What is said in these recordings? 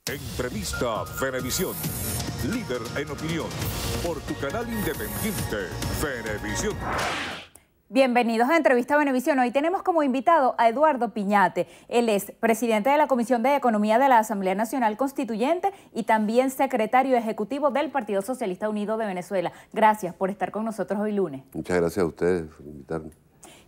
Entrevista Venevisión. Líder en opinión. Por tu canal independiente, Venevisión. Bienvenidos a Entrevista Venevisión. Hoy tenemos como invitado a Eduardo Piñate. Él es presidente de la Comisión de Economía de la Asamblea Nacional Constituyente y también secretario ejecutivo del Partido Socialista Unido de Venezuela. Gracias por estar con nosotros hoy lunes. Muchas gracias a ustedes por invitarme.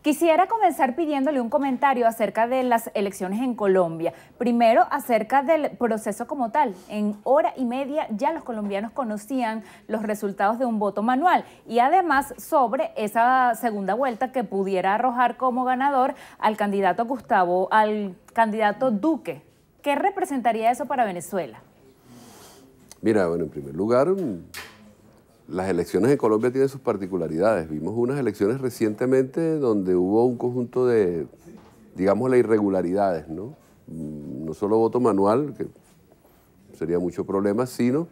Quisiera comenzar pidiéndole un comentario acerca de las elecciones en Colombia. Primero, acerca del proceso como tal. En hora y media ya los colombianos conocían los resultados de un voto manual y además sobre esa segunda vuelta que pudiera arrojar como ganador al candidato Duque. ¿Qué representaría eso para Venezuela? Mira, bueno, en primer lugar, las elecciones en Colombia tienen sus particularidades. Vimos unas elecciones recientemente donde hubo un conjunto de, digamos, irregularidades, ¿no? No solo voto manual, que sería mucho problema, sino,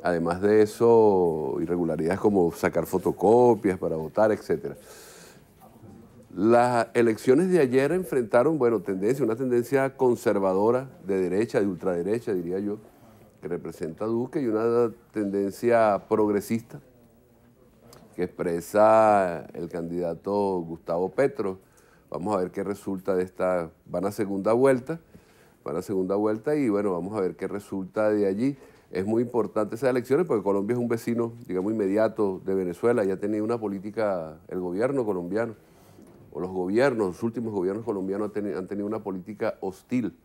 además de eso, irregularidades como sacar fotocopias para votar, etc. Las elecciones de ayer enfrentaron, bueno, una tendencia conservadora de derecha, de ultraderecha, diría yo, que representa a Duque, y una tendencia progresista que expresa el candidato Gustavo Petro. Vamos a ver qué resulta de esta, van a segunda vuelta y bueno, vamos a ver qué resulta de allí. Es muy importante esas elecciones porque Colombia es un vecino, digamos, inmediato de Venezuela. Ya ha tenido una política, el gobierno colombiano, o los últimos gobiernos colombianos han tenido una política hostil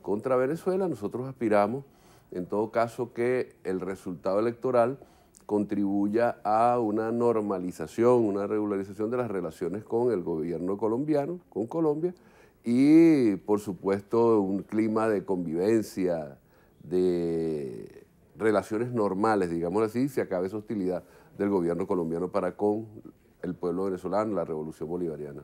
contra Venezuela. Nosotros aspiramos, en todo caso, que el resultado electoral contribuya a una normalización, una regularización de las relaciones con el gobierno colombiano, con Colombia, y por supuesto un clima de convivencia, de relaciones normales, digamos así, se acabe esa hostilidad del gobierno colombiano para con el pueblo venezolano, la revolución bolivariana.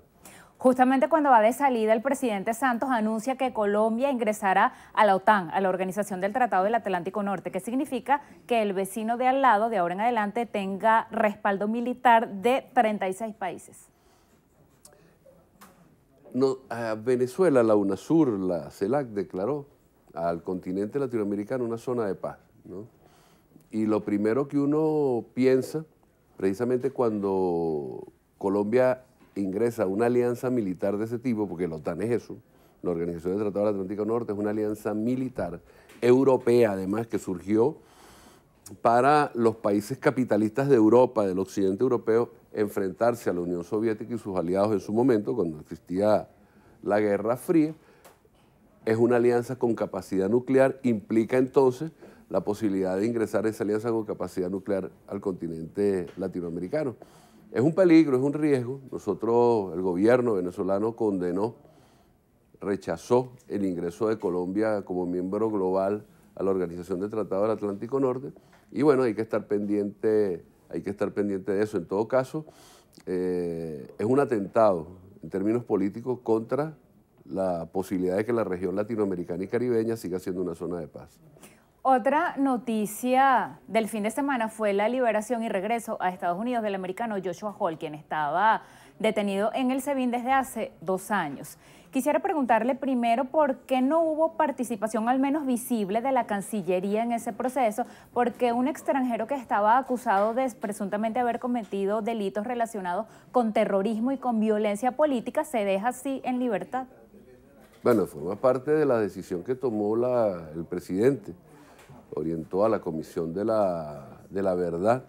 Justamente cuando va de salida, el presidente Santos anuncia que Colombia ingresará a la OTAN, a la Organización del Tratado del Atlántico Norte, que significa que el vecino de al lado, de ahora en adelante, tenga respaldo militar de 36 países. No, a Venezuela, la UNASUR, la CELAC, declaró al continente latinoamericano una zona de paz, ¿no? Y lo primero que uno piensa, precisamente cuando Colombia ingresa a una alianza militar de ese tipo, porque la OTAN es eso, la Organización del Tratado del Atlántico Norte es una alianza militar europea, además, que surgió para los países capitalistas de Europa, del occidente europeo, enfrentarse a la Unión Soviética y sus aliados en su momento, cuando existía la Guerra Fría. Es una alianza con capacidad nuclear, implica entonces la posibilidad de ingresar a esa alianza con capacidad nuclear al continente latinoamericano. Es un peligro, es un riesgo. Nosotros, el gobierno venezolano condenó, rechazó el ingreso de Colombia como miembro global a la Organización del Tratado del Atlántico Norte, y bueno, hay que estar pendiente de eso. En todo caso, es un atentado en términos políticos contra la posibilidad de que la región latinoamericana y caribeña siga siendo una zona de paz. Otra noticia del fin de semana fue la liberación y regreso a Estados Unidos del americano Joshua Hall, quien estaba detenido en el SEBIN desde hace 2 años. Quisiera preguntarle primero por qué no hubo participación al menos visible de la Cancillería en ese proceso, porque un extranjero que estaba acusado de presuntamente haber cometido delitos relacionados con terrorismo y con violencia política se deja así en libertad. Bueno, forma parte de la decisión que tomó el presidente. Orientó a la Comisión de la Verdad,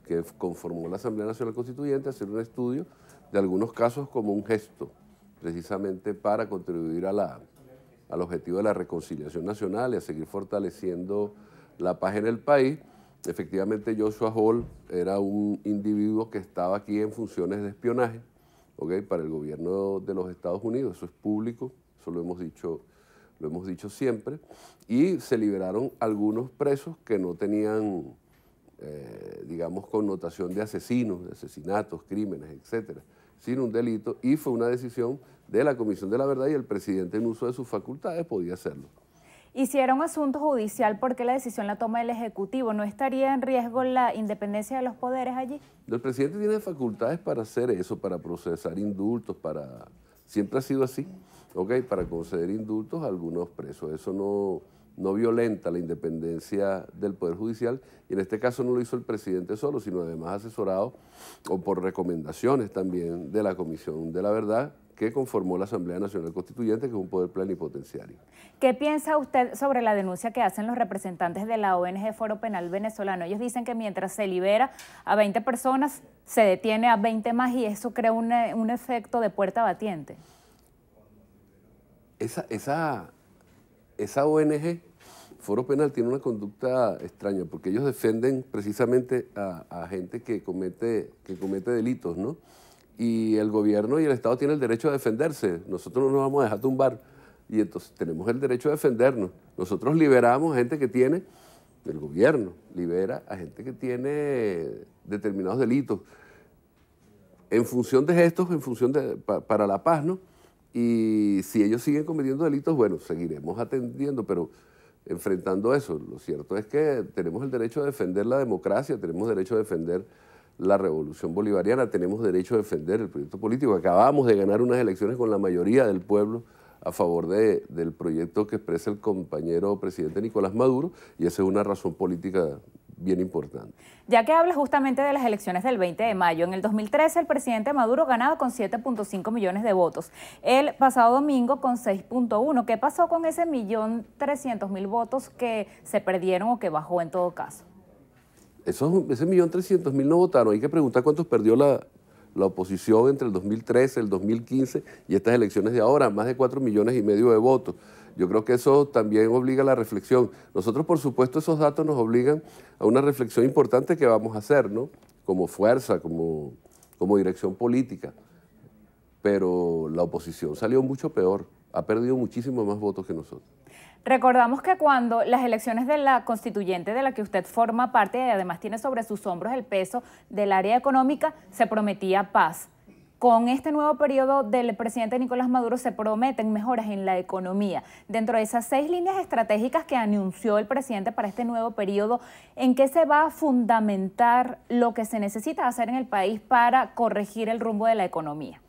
que conformó la Asamblea Nacional Constituyente, a hacer un estudio de algunos casos como un gesto, precisamente para contribuir al objetivo de la reconciliación nacional y a seguir fortaleciendo la paz en el país. Efectivamente, Joshua Hall era un individuo que estaba aquí en funciones de espionaje, ¿okay?, para el gobierno de los Estados Unidos. Eso es público, eso lo hemos dicho siempre, y se liberaron algunos presos que no tenían, digamos, connotación de asesinos, de asesinatos, crímenes, etcétera, sino un delito, y fue una decisión de la Comisión de la Verdad y el presidente, en uso de sus facultades, podía hacerlo. Y si era un asunto judicial, ¿por qué la decisión la toma el Ejecutivo? ¿No estaría en riesgo la independencia de los poderes allí? El presidente tiene facultades para hacer eso, para procesar indultos, siempre ha sido así, ¿okay?, para conceder indultos a algunos presos. Eso no violenta la independencia del Poder Judicial, y en este caso no lo hizo el presidente solo, sino además asesorado o por recomendaciones también de la Comisión de la Verdad, que conformó la Asamblea Nacional Constituyente, que es un poder plenipotenciario. ¿Qué piensa usted sobre la denuncia que hacen los representantes de la ONG Foro Penal Venezolano? Ellos dicen que mientras se libera a 20 personas, se detiene a 20 más y eso crea un efecto de puerta batiente. Esa ONG, Foro Penal, tiene una conducta extraña, porque ellos defienden precisamente a gente que comete delitos, ¿no? Y el gobierno y el Estado tienen el derecho a defenderse. Nosotros no nos vamos a dejar tumbar. Y entonces tenemos el derecho a defendernos. Nosotros liberamos a gente que tiene, el gobierno libera a gente que tiene determinados delitos. En función de gestos, para la paz, ¿no? Y si ellos siguen cometiendo delitos, bueno, seguiremos atendiendo, pero enfrentando eso. Lo cierto es que tenemos el derecho a defender la democracia, tenemos derecho a defender la revolución bolivariana, tenemos derecho a defender el proyecto político. Acabamos de ganar unas elecciones con la mayoría del pueblo a favor del proyecto que expresa el compañero presidente Nicolás Maduro, y esa es una razón política bien importante. Ya que habla justamente de las elecciones del 20 de mayo, en el 2013 el presidente Maduro ganaba con 7.5 millones de votos, el pasado domingo con 6.1. ¿Qué pasó con ese 1.300.000 votos que se perdieron o que bajó en todo caso? Ese 1.300.000 no votaron. Hay que preguntar cuántos perdió la oposición entre el 2013, el 2015 y estas elecciones de ahora, más de 4,5 millones de votos. Yo creo que eso también obliga a la reflexión. Nosotros, por supuesto, esos datos nos obligan a una reflexión importante que vamos a hacer, ¿no? Como fuerza, como dirección política. Pero la oposición salió mucho peor, ha perdido muchísimos más votos que nosotros. Recordamos que cuando las elecciones de la constituyente de la que usted forma parte y además tiene sobre sus hombros el peso del área económica, se prometía paz. Con este nuevo periodo del presidente Nicolás Maduro se prometen mejoras en la economía. Dentro de esas 6 líneas estratégicas que anunció el presidente para este nuevo periodo, ¿en qué se va a fundamentar lo que se necesita hacer en el país para corregir el rumbo de la economía?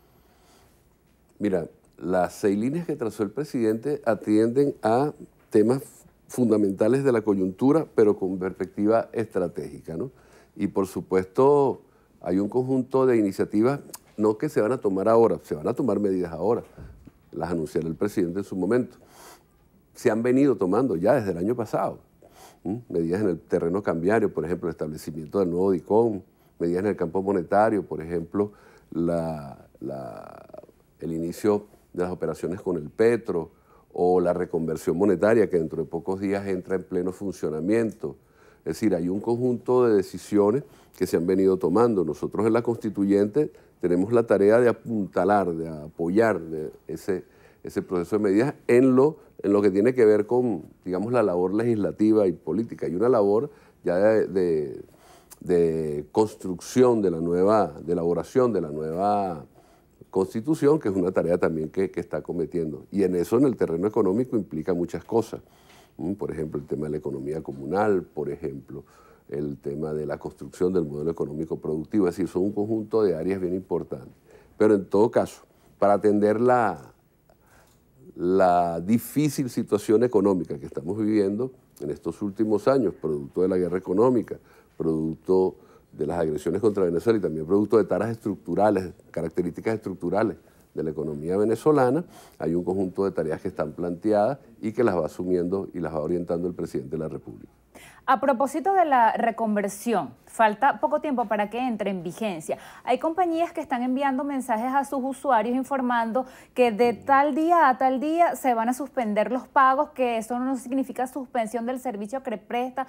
Mira, las 6 líneas que trazó el presidente atienden a temas fundamentales de la coyuntura, pero con perspectiva estratégica, ¿no? Y por supuesto hay un conjunto de iniciativas, no que se van a tomar ahora, se van a tomar medidas ahora, las anunciará el presidente en su momento. Se han venido tomando ya desde el año pasado, medidas en el terreno cambiario, por ejemplo, el establecimiento del nuevo DICOM, medidas en el campo monetario, por ejemplo, el inicio de las operaciones con el petro o la reconversión monetaria que dentro de pocos días entra en pleno funcionamiento. Es decir, hay un conjunto de decisiones que se han venido tomando. Nosotros en la Constituyente tenemos la tarea de apuntalar, de apoyar ese proceso de medidas en lo que tiene que ver con, digamos, la labor legislativa y política. Hay una labor ya de construcción de elaboración de la nueva Constitución, que es una tarea también que está cometiendo. Y en eso, en el terreno económico, implica muchas cosas. Por ejemplo, el tema de la economía comunal, por ejemplo, el tema de la construcción del modelo económico productivo. Es decir, son un conjunto de áreas bien importantes. Pero en todo caso, para atender la difícil situación económica que estamos viviendo en estos últimos años, producto de la guerra económica, producto de las agresiones contra Venezuela y también producto de taras estructurales, características estructurales de la economía venezolana, hay un conjunto de tareas que están planteadas y que las va asumiendo y las va orientando el presidente de la República. A propósito de la reconversión, falta poco tiempo para que entre en vigencia. Hay compañías que están enviando mensajes a sus usuarios informando que de tal día a tal día se van a suspender los pagos, que eso no significa suspensión del servicio que presta.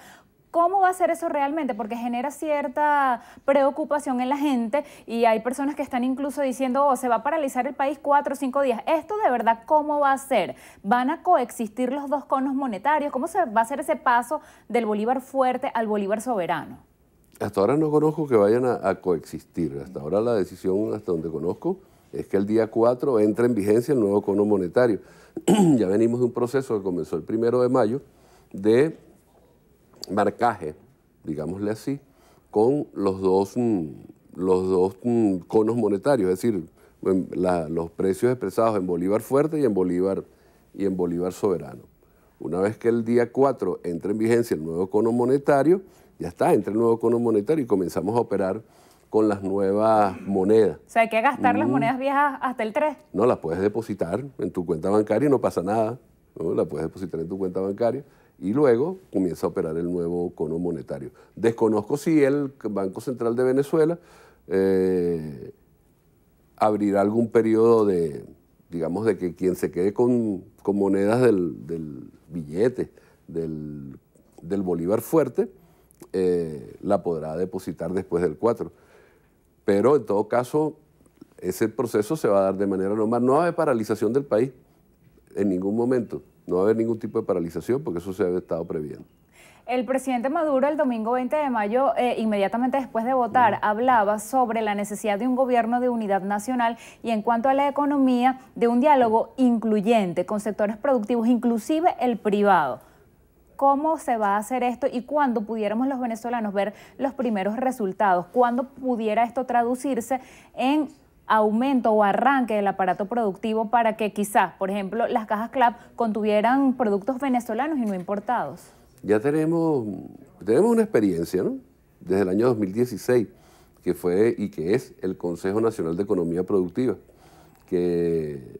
¿Cómo va a ser eso realmente? Porque genera cierta preocupación en la gente y hay personas que están incluso diciendo, se va a paralizar el país 4 o 5 días. ¿Esto de verdad cómo va a ser? ¿Van a coexistir los dos conos monetarios? ¿Cómo se va a hacer ese paso del bolívar fuerte al bolívar soberano? Hasta ahora no conozco que vayan a coexistir. Hasta ahora la decisión, hasta donde conozco, es que el día 4 entra en vigencia el nuevo cono monetario. Ya venimos de un proceso que comenzó el 1 de mayo de marcaje, digámosle así, con los dos conos monetarios, es decir, los precios expresados en bolívar fuerte y en bolívar soberano. Una vez que el día 4 entre en vigencia el nuevo cono monetario, ya está, entra el nuevo cono monetario y comenzamos a operar con las nuevas monedas. O sea, hay que gastar las monedas viejas hasta el 3. No, las puedes depositar en tu cuenta bancaria y no pasa nada, ¿no? La puedes depositar en tu cuenta bancaria y luego comienza a operar el nuevo cono monetario. Desconozco si el Banco Central de Venezuela abrirá algún periodo de, digamos, de que quien se quede con monedas del billete, del bolívar fuerte, la podrá depositar después del 4. Pero en todo caso, ese proceso se va a dar de manera normal. No va a haber paralización del país en ningún momento. No va a haber ningún tipo de paralización porque eso se había estado previendo. El presidente Maduro el domingo 20 de mayo, inmediatamente después de votar, hablaba sobre la necesidad de un gobierno de unidad nacional y en cuanto a la economía, de un diálogo incluyente con sectores productivos, inclusive el privado. ¿Cómo se va a hacer esto y cuándo pudiéramos los venezolanos ver los primeros resultados? ¿Cuándo pudiera esto traducirse en aumento o arranque del aparato productivo para que quizás, por ejemplo, las cajas CLAP contuvieran productos venezolanos y no importados? Ya tenemos una experiencia, ¿no? Desde el año 2016, que fue y que es el Consejo Nacional de Economía Productiva, que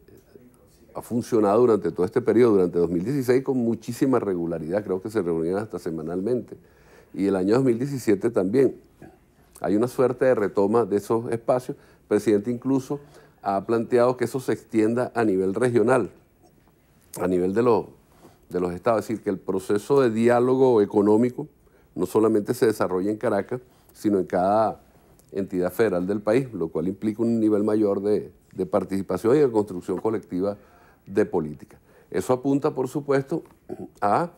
ha funcionado durante todo este periodo, durante 2016 con muchísima regularidad, creo que se reunían hasta semanalmente, y el año 2017 también. Hay una suerte de retoma de esos espacios. El presidente incluso ha planteado que eso se extienda a nivel regional, a nivel de los estados, es decir, que el proceso de diálogo económico no solamente se desarrolla en Caracas, sino en cada entidad federal del país, lo cual implica un nivel mayor de participación y de construcción colectiva de política. Eso apunta, por supuesto, a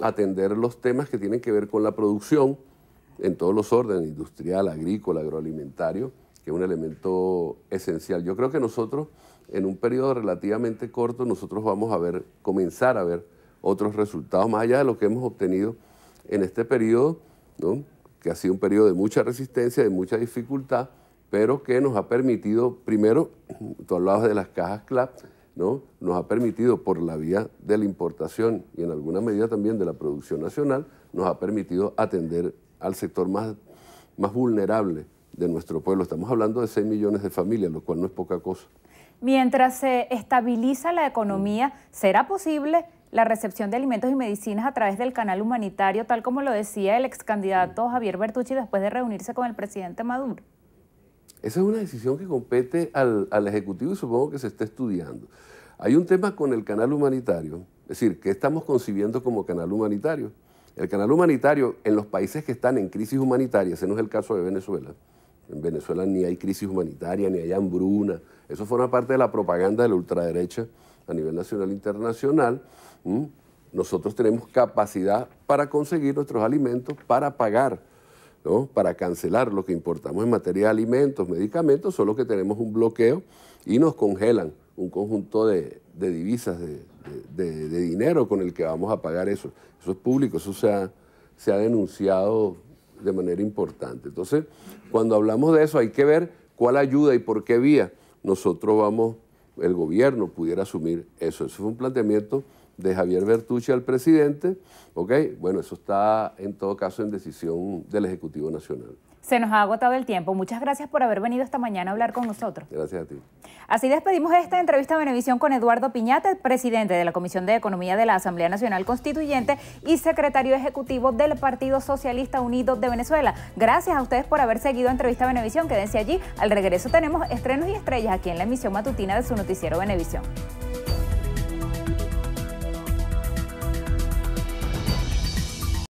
atender los temas que tienen que ver con la producción en todos los órdenes, industrial, agrícola, agroalimentario, que es un elemento esencial. Yo creo que nosotros, en un periodo relativamente corto, nosotros vamos a comenzar a ver otros resultados, más allá de lo que hemos obtenido en este periodo, ¿no? Que ha sido un periodo de mucha resistencia, de mucha dificultad, pero que nos ha permitido, primero, tú hablabas de las cajas CLAP, ¿no? Nos ha permitido, por la vía de la importación y en alguna medida también de la producción nacional, nos ha permitido atender al sector más vulnerable de nuestro pueblo. Estamos hablando de 6 millones de familias, lo cual no es poca cosa. Mientras se estabiliza la economía, ¿será posible la recepción de alimentos y medicinas a través del canal humanitario, tal como lo decía el ex candidato Javier Bertucci después de reunirse con el presidente Maduro? Esa es una decisión que compete al Ejecutivo y supongo que se está estudiando. Hay un tema con el canal humanitario, es decir, ¿qué estamos concibiendo como canal humanitario? El canal humanitario en los países que están en crisis humanitaria, ese no es el caso de Venezuela. En Venezuela ni hay crisis humanitaria, ni hay hambruna. Eso forma parte de la propaganda de la ultraderecha a nivel nacional e internacional. Nosotros tenemos capacidad para conseguir nuestros alimentos, para pagar, ¿no? Para cancelar lo que importamos en materia de alimentos, medicamentos, solo que tenemos un bloqueo y nos congelan un conjunto de divisas, de dinero con el que vamos a pagar eso. Eso es público, eso se ha denunciado de manera importante. Entonces, cuando hablamos de eso hay que ver cuál ayuda y por qué vía el gobierno pudiera asumir eso. Eso fue un planteamiento de Javier Bertucci al presidente, ¿ok? Bueno, eso está en todo caso en decisión del Ejecutivo Nacional. Se nos ha agotado el tiempo. Muchas gracias por haber venido esta mañana a hablar con nosotros. Gracias a ti. Así despedimos esta entrevista a Venevisión con Eduardo Piñate, presidente de la Comisión de Economía de la Asamblea Nacional Constituyente y secretario ejecutivo del Partido Socialista Unido de Venezuela. Gracias a ustedes por haber seguido Entrevista Venevisión. Quédense allí. Al regreso tenemos estrenos y estrellas aquí en la emisión matutina de su noticiero Venevisión.